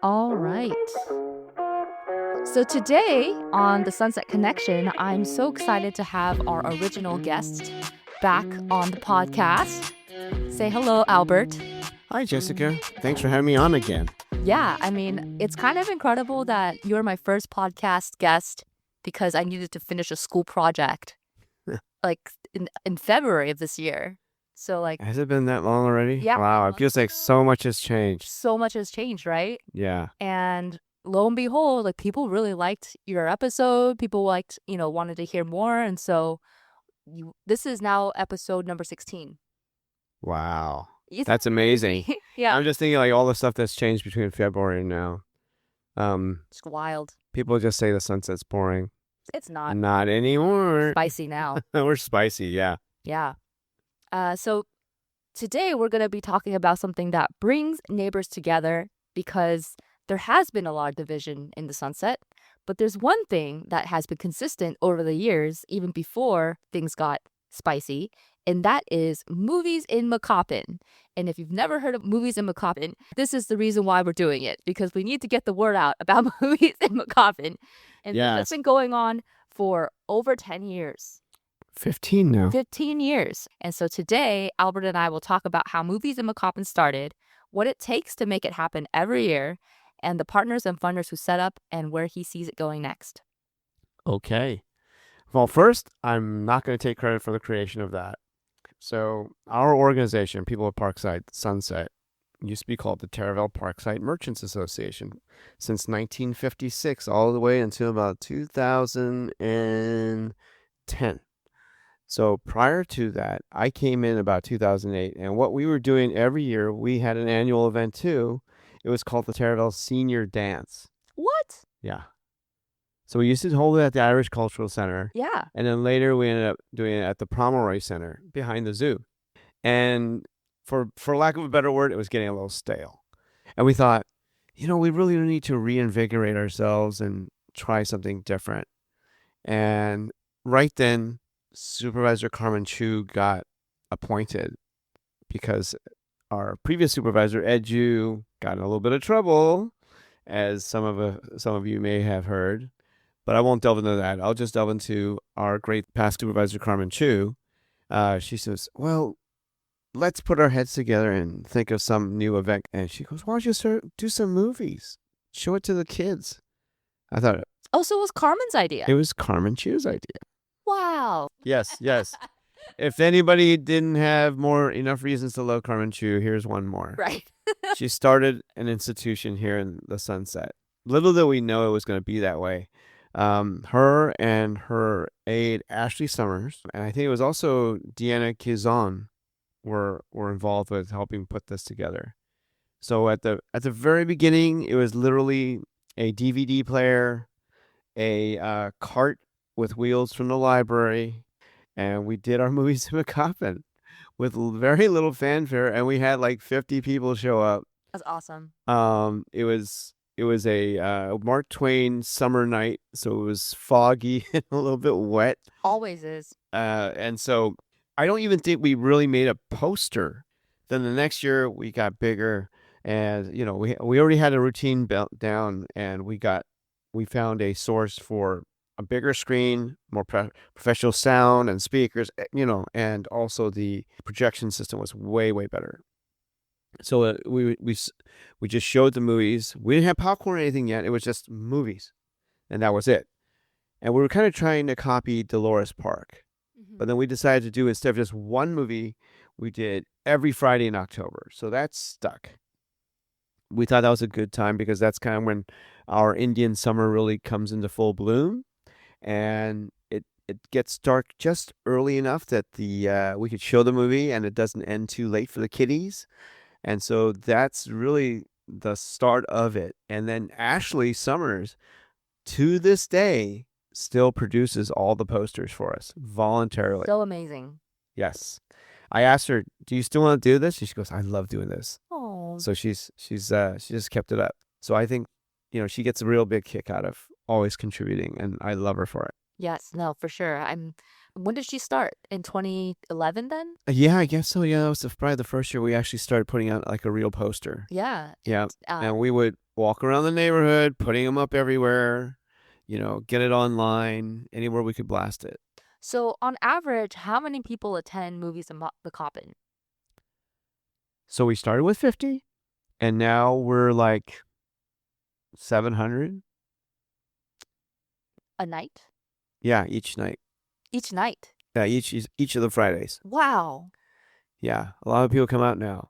All right. So today on the Sunset Connection, I'm so excited to have our original guest back on the podcast. Say hello, Albert. Hi, Jessica. Thanks for having me on again. Yeah, it's kind of incredible that you're my first podcast guest because I needed to finish a school project like in February of this year. So Has it been that long already? Yeah. Wow, it feels like so much has changed. so much has changed, right? Yeah. And lo and behold, people really liked your episode. People wanted to hear more. And so this is now episode number 16. Wow. It's That's amazing. Yeah. I'm just thinking all the stuff that's changed between February and now. It's wild. People just say the sunset's boring. It's not. Not anymore. Spicy now. We're spicy, yeah. Yeah. So today we're going to be talking about something that brings neighbors together because there has been a lot of division in the Sunset, but there's one thing that has been consistent over the years, even before things got spicy, and that is movies in McCoppin. And if you've never heard of movies in McCoppin, this is the reason why we're doing it, because we need to get the word out about movies in McCoppin. And Yes. that's been going on for over 10 years. 15 now. 15 years. And so today, Albert and I will talk about how movies in McCoppin started, what it takes to make it happen every year, and the partners and funders who set up and where he sees it going next. Okay. Well, first, I'm not going to take credit for the creation of that. So our organization, People of Parkside Sunset, used to be called the Taraval Parkside Merchants Association since 1956 all the way until about 2010. So prior to that, I came in about 2008, and what we were doing every year, we had an annual event too. It was called the Taraval Senior Dance. What? Yeah. So we used to hold it at the Irish Cultural Center. Yeah. And then later we ended up doing it at the Pomeroy Center behind the zoo. And for lack of a better word, it was getting a little stale. And we thought, we really need to reinvigorate ourselves and try something different. And right then, Supervisor Carmen Chu got appointed because our previous supervisor, Ed Ju, got in a little bit of trouble, as some of you may have heard. But I won't delve into that. I'll just delve into our great past supervisor, Carmen Chu. She says, well, let's put our heads together and think of some new event. And she goes, why don't you do some movies? Show it to the kids. I thought. Oh, so it was Carmen's idea. It was Carmen Chu's idea. Wow. Yes. If anybody didn't have enough reasons to love Carmen Chu, here's one more. Right. She started an institution here in the Sunset. Little did we know it was going to be that way. Her and her aide, Ashley Summers, and I think it was also Deanna Kizon were involved with helping put this together. So at the very beginning, it was literally a DVD player, a cart with wheels from the library, and we did our movies in McCoppin with very little fanfare, and we had 50 people show up. That's awesome. It was a Mark Twain summer night, so it was foggy and a little bit wet. Always is. And so I don't even think we really made a poster. Then the next year we got bigger, and we already had a routine built down, and we found a source for a bigger screen, more professional sound and speakers, and also the projection system was way, way better. So we just showed the movies. We didn't have popcorn or anything yet. It was just movies, and that was it. And we were kind of trying to copy Dolores Park, but then we decided to do, instead of just one movie, we did every Friday in October. So that stuck. We thought that was a good time because that's kind of when our Indian summer really comes into full bloom, and it gets dark just early enough that we could show the movie and it doesn't end too late for the kiddies. And so that's really the start of it. And then Ashley Summers, to this day, still produces all the posters for us voluntarily. So amazing. Yes. I asked her, do you still want to do this? And she goes, I love doing this. Oh. So she just kept it up. So I think, she gets a real big kick out of always contributing, and I love her for it. Yes, no, for sure. When did she start? In 2011 then? Yeah, I guess so. Yeah, that was probably the first year we actually started putting out a real poster. Yeah. Yeah. And we would walk around the neighborhood, putting them up everywhere, get it online, anywhere we could blast it. So, on average, how many people attend movies in McCoppin? So we started with 50, and now we're like 700. A night? Yeah, each night. Each night. Yeah, each of the Fridays. Wow. Yeah, a lot of people come out now.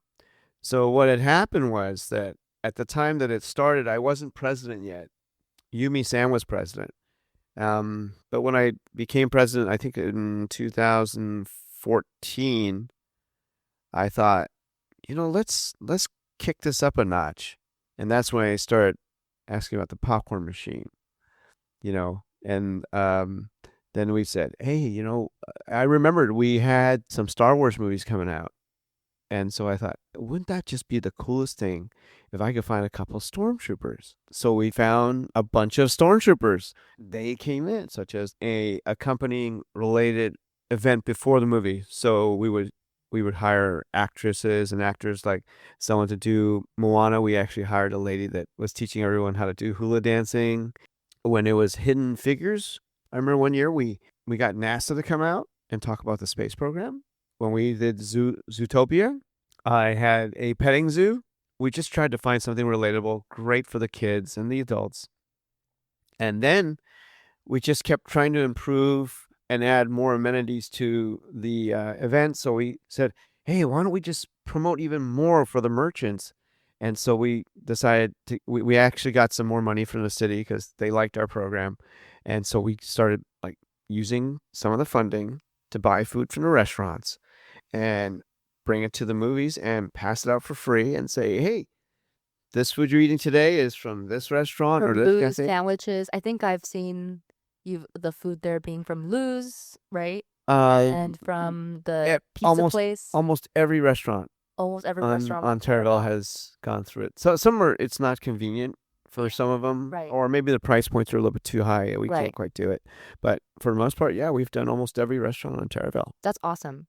So what had happened was that at the time that it started, I wasn't president yet. Yumi San was president. But when I became president, I think in 2014, I thought, let's kick this up a notch. And that's when I started asking about the popcorn machine, and then we said, hey, I remembered we had some Star Wars movies coming out. And so I thought, wouldn't that just be the coolest thing if I could find a couple stormtroopers? So we found a bunch of stormtroopers. They came in, such as a accompanying related event before the movie. So we would hire actresses and actors, like someone to do Moana. We actually hired a lady that was teaching everyone how to do hula dancing. When it was Hidden Figures, I remember one year we got NASA to come out and talk about the space program. When we did Zootopia, I had a petting zoo. We just tried to find something relatable, great for the kids and the adults. And then we just kept trying to improve and add more amenities to the event. So we said, hey, why don't we just promote even more for the merchants? And so we decided we actually got some more money from the city because they liked our program. And so we started like using some of the funding to buy food from the restaurants and bring it to the movies and pass it out for free and say, hey, this food you're eating today is from this restaurant or From this Lou's cafe. sandwiches. I think I've seen the food there being from Lou's, right? Uh, And from the pizza almost place. almost every restaurant Almost every on restaurant on on Taraval Taraval. has gone through it. So some are it's not convenient for some of them, Right. or maybe the price points are a little bit too high. We Right. can't quite do it. But for the most part, yeah, we've done almost every restaurant on Taraval. That's awesome.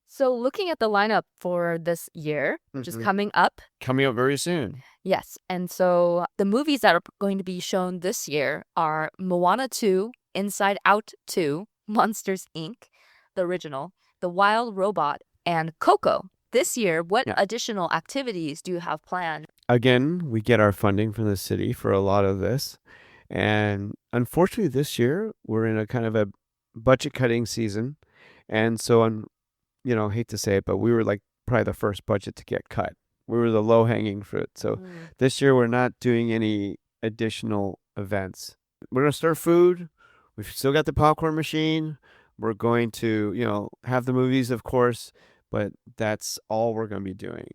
So, looking at the lineup for this year, which is coming up. Coming up very soon. Yes. And so the movies that are going to be shown this year are Moana 2, Inside Out 2, Monsters Inc., the original, The Wild Robot, and Coco. This year, what additional activities do you have planned? Again, we get our funding from the city for a lot of this. And unfortunately, this year, we're in a kind of a budget cutting season. And so, hate to say it, but we were like probably the first budget to get cut. We were the low hanging fruit. So this year, we're not doing any additional events. We're going to serve food. We've still got the popcorn machine. We're going to, have the movies, of course, but that's all we're going to be doing.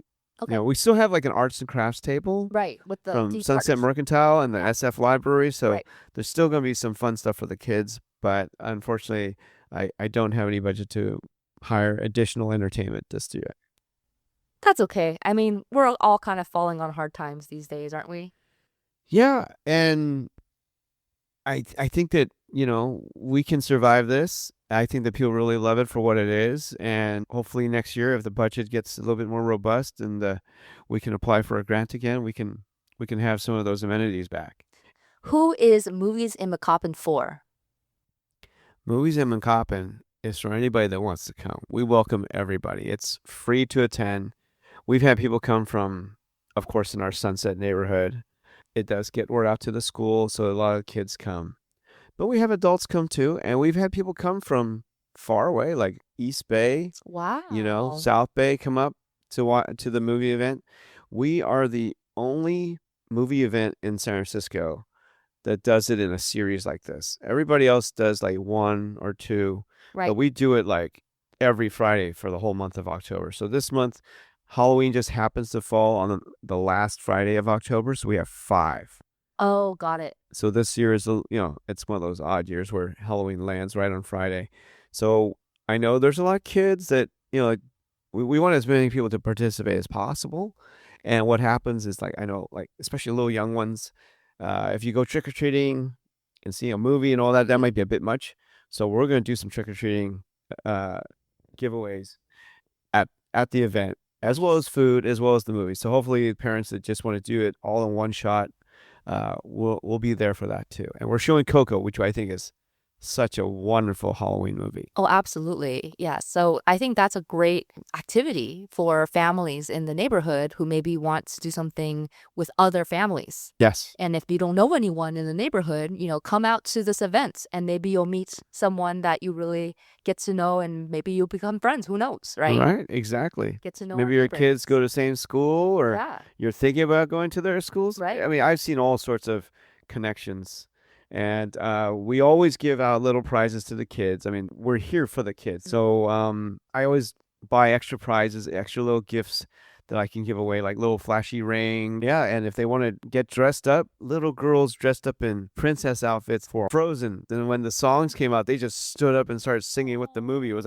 Okay. We still have like an arts and crafts table. Right. With the from deep Sunset partnership. Mercantile and the SF Library. So Right. there's still going to be some fun stuff for the kids. But unfortunately, I don't have any budget to hire additional entertainment this year. That's okay. I mean, we're all kind of falling on hard times these days, aren't we? Yeah. And I think that, we can survive this. I think that people really love it for what it is. And hopefully next year, if the budget gets a little bit more robust and we can apply for a grant again, we can have some of those amenities back. Who is Movies in McCoppin for? Movies in McCoppin is for anybody that wants to come. We welcome everybody. It's free to attend. We've had people come from, of course, in our Sunset neighborhood. It does get word out to the school, so a lot of kids come. But we have adults come too, and we've had people come from far away, like East Bay. Wow. South Bay come up to the movie event. We are the only movie event in San Francisco that does it in a series like this. Everybody else does like one or two, but we do it like every Friday for the whole month of October. So this month, Halloween just happens to fall on the last Friday of October, so we have 5. Oh, got it. So this year is, it's one of those odd years where Halloween lands right on Friday. So I know there's a lot of kids that, we want as many people to participate as possible. And what happens is, like, I know, like, especially little young ones, if you go trick-or-treating and see a movie and all that, that might be a bit much. So we're going to do some trick-or-treating giveaways at the event. as well as food, as well as the movie. So hopefully, parents that just want to do it all in one shot, we'll be there for that too. And we're showing Coco, which I think is such a wonderful Halloween movie. Oh, absolutely. Yeah. So I think that's a great activity for families in the neighborhood who maybe want to do something with other families. Yes. And if you don't know anyone in the neighborhood, come out to this event and maybe you'll meet someone that you really get to know and maybe you'll become friends. Who knows, right? Right, exactly. Get to know our Maybe your kids go neighbors. to the same school, or Yeah, you're thinking about going to their schools. right? I mean, I've seen all sorts of connections, and we always give out little prizes to the kids. I mean, we're here for the kids, so I always buy extra prizes, extra little gifts that I can give away, like little flashy ring. Yeah, and if they want to get dressed up, little girls dressed up in princess outfits for Frozen. Then when the songs came out, they just stood up and started singing with the movie. It was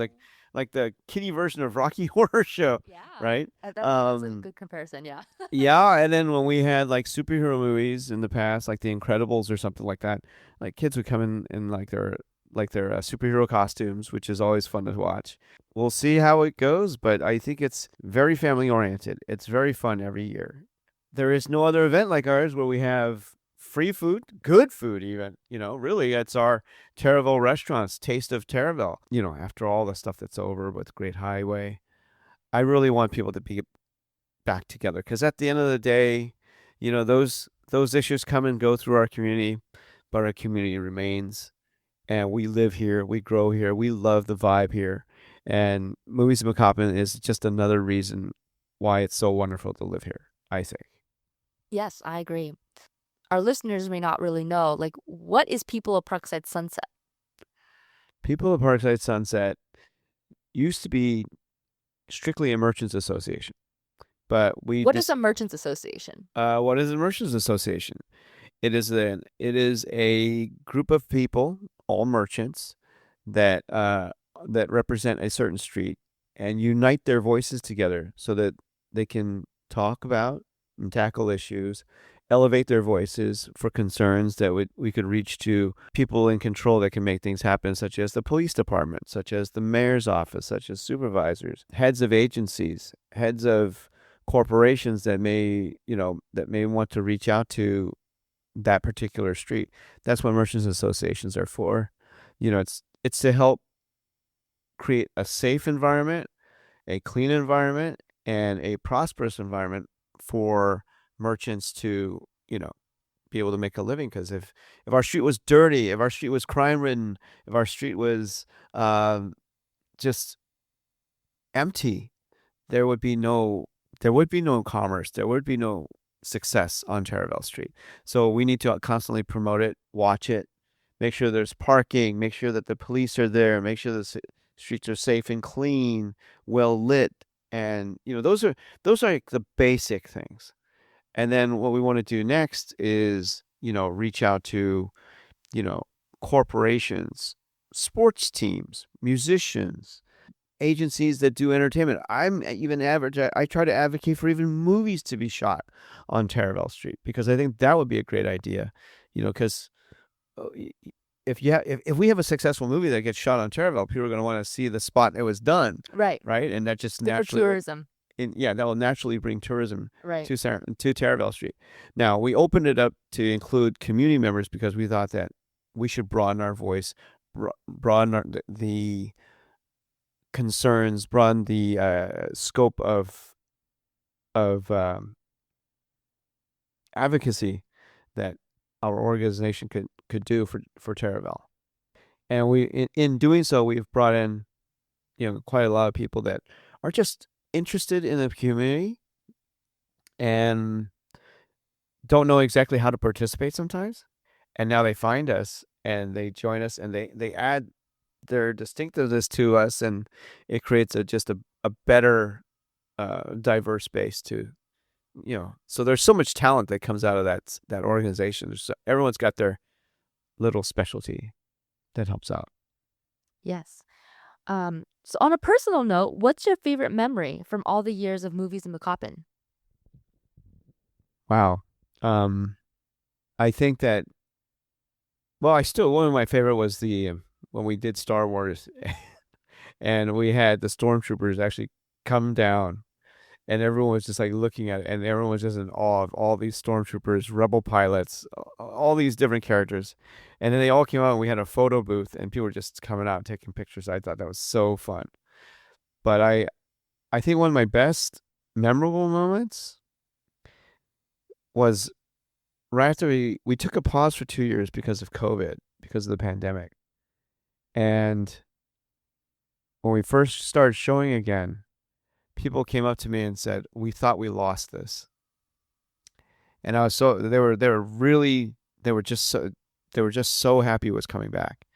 like the kiddie version of Rocky Horror Show, Yeah. right? That's a good comparison. Yeah. Yeah, and then when we had like superhero movies in the past, like The Incredibles or something like that, like kids would come in like their superhero costumes, which is always fun to watch. We'll see how it goes, but I think it's very family oriented. It's very fun every year. There is no other event like ours where we have free food, good food even. Really, it's our Taraval restaurants, Taste of Taraval. After all the stuff that's over with Great Highway, I really want people to be back together, because at the end of the day, those issues come and go through our community, but our community remains, and we live here, we grow here, we love the vibe here, and Movies in McCoppin is just another reason why it's so wonderful to live here, I think. Yes, I agree. Our listeners may not really know, like, what is People of Parkside Sunset? People of Parkside Sunset used to be strictly a merchants association, but we What is just a merchants association? what is a merchants association? It is a group of people, all merchants, that represent a certain street and unite their voices together so that they can talk about and tackle issues, elevate their voices for concerns that we could reach to people in control that can make things happen, such as the police department, such as the mayor's office, such as supervisors, heads of agencies, heads of corporations that may want to reach out to that particular street. That's what merchants associations are for. It's to help create a safe environment, a clean environment, and a prosperous environment for merchants to, be able to make a living. Because if our street was dirty, if our street was crime ridden, if our street was just empty, there would be no commerce, there would be no success on Taraval Street. So we need to constantly promote it, watch it, make sure there's parking, make sure that the police are there, make sure the streets are safe and clean, well lit, and those are like the basic things. And then what we want to do next is reach out to you know corporations, sports teams, musicians, agencies that do entertainment. I try to advocate for even movies to be shot on Taraval Street, because I think that would be a great idea. Because if we have a successful movie that gets shot on Taraval, people are going to want to see the spot it was done, Right. right? And that just Good for naturally, tourism. that will naturally bring tourism Right. to Taraval Street. Now we opened it up to include community members because we thought that we should broaden our voice, broaden the concerns, broaden the scope of advocacy that our organization could do for Taraval. And in doing so, we've brought in quite a lot of people that are just interested in the community and don't know exactly how to participate sometimes. And now they find us and they join us, and they add their distinctiveness to us, and it creates just a better diverse base to so there's so much talent that comes out of that organization. Everyone's got their little specialty that helps out. Yes. So on a personal note, what's your favorite memory from all the years of Movies in McCoppin? Wow. I think that, well, one of my favorite was the when we did Star Wars and we had the stormtroopers actually come down and everyone was just like looking at it, and everyone was just in awe of all these stormtroopers, rebel pilots, all these different characters. And then they all came out, and we had a photo booth, and people were just coming out and taking pictures. I thought that was so fun. But I think one of my best memorable moments was right after we took a pause for 2 years because of COVID, because of the pandemic. And when we first started showing again, people came up to me and said, "We thought we lost this." And I was so they were just so happy it was coming back.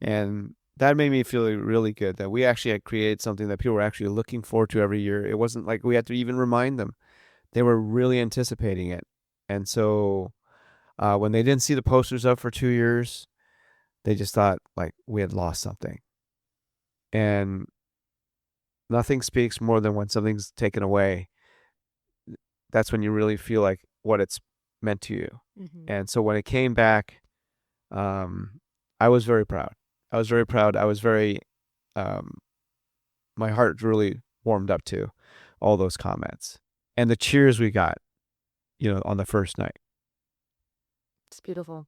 And that made me feel really good that we actually had created something that people were actually looking forward to every year. It wasn't like we had to even remind them. They were really anticipating it. And so when they didn't see the posters up for 2 years, they just thought like we had lost something. And nothing speaks more than when something's taken away. That's when you really feel like what it's meant to you. Mm-hmm. And so when it came back, I was very proud. I was very, my heart really warmed up to all those comments and the cheers we got, on the first night. It's beautiful.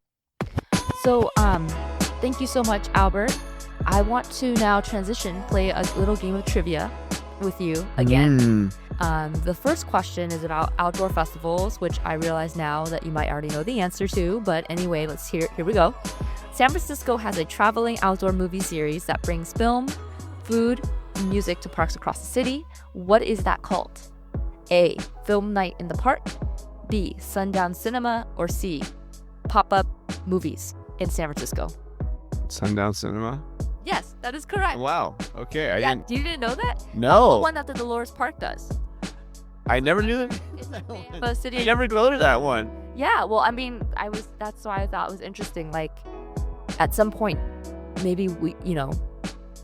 So, thank you so much, Albert. I want to now play a little game of trivia with you again. The first question is about outdoor festivals, which I realize now that you might already know the answer to, but anyway, here we go. San Francisco has a traveling outdoor movie series that brings film, food, and music to parks across the city. What is that called? A, Film Night in the Park, B, Sundown Cinema, or C, Pop-Up Movies in San Francisco? Sundown Cinema? Yes, that is correct. Wow. Okay. You didn't know that? No. The one that the Dolores Park does. I never knew that. It's the name of a city. I never go to that one. Yeah, well, I mean, that's why I thought it was interesting. Like, at some point, maybe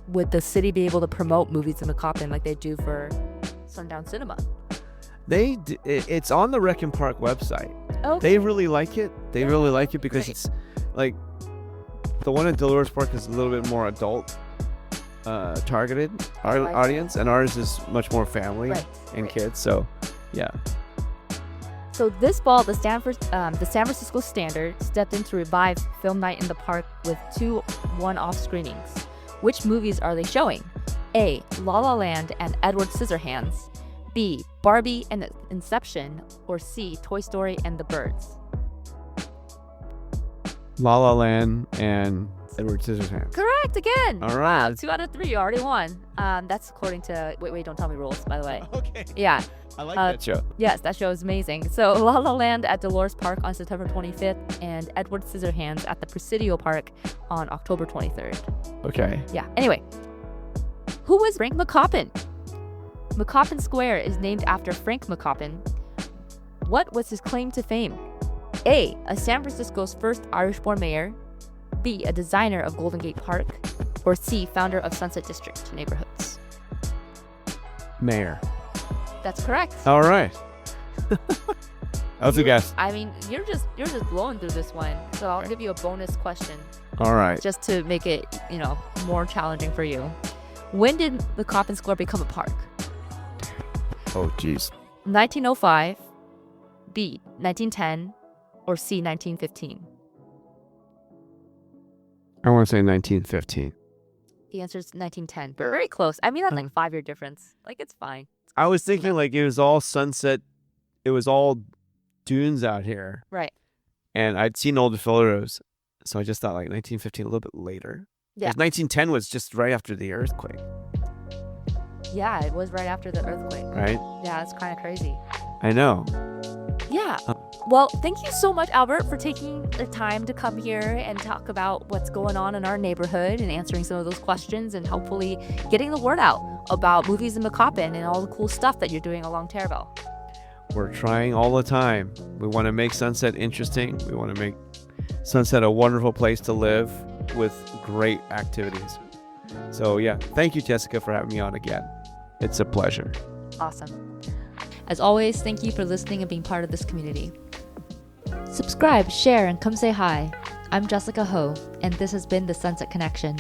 would the city be able to promote movies in McCoppin like they do for Sundown Cinema? It's on the Rec and Park website. Okay. They really like it. They really like it because it's like the one at Dolores Park is a little bit more adult targeted audience, and ours is much more family and kids. So, yeah. So this fall, the San Francisco Standard stepped in to revive Film Night in the Park with 2 one-off screenings. Which movies are they showing? A, La La Land and Edward Scissorhands, B, Barbie and Inception, or C, Toy Story and the Birds? La La Land and Edward Scissorhands. Correct again. All right. Wow, 2 out of 3. You already won. That's according to wait, don't tell me rules, by the way. Okay. Yeah. I like that show. Yes, that show is amazing. So La La Land at Dolores Park on September 25th and Edward Scissorhands at the Presidio Park on October 23rd. Okay. Yeah. Anyway, who was Frank McCoppin? McCoppin Square is named after Frank McCoppin. What was his claim to fame? A, San Francisco's first Irish-born mayor, B, a designer of Golden Gate Park, or C, founder of Sunset District neighborhoods? Mayor. That's correct. All right. That was a guess. I mean, you're just blowing through this one, so I'll give you a bonus question. All right. Just to make it, more challenging for you. When did the McCoppin Square become a park? Oh, geez. 1905, B, 1910, or C, 1915? I want to say 1915. The answer is 1910. But very close. I mean, that's like a 5-year difference. Like, it's fine. I was thinking like it was all sunset. It was all dunes out here. Right. And I'd seen all the photos. So I just thought like 1915, a little bit later. Yeah. 1910 was just right after the earthquake. Yeah, it was right after the earthquake. Right? Yeah, it's kind of crazy. I know. Yeah. Well, thank you so much, Albert, for taking the time to come here and talk about what's going on in our neighborhood and answering some of those questions and hopefully getting the word out about movies in McCoppin and all the cool stuff that you're doing along Taraval. We're trying all the time. We want to make Sunset interesting. We want to make Sunset a wonderful place to live with great activities. So, yeah, thank you, Jessica, for having me on again. It's a pleasure. Awesome. As always, thank you for listening and being part of this community. Subscribe, share, and come say hi. I'm Jessica Ho, and this has been The Sunset Connection.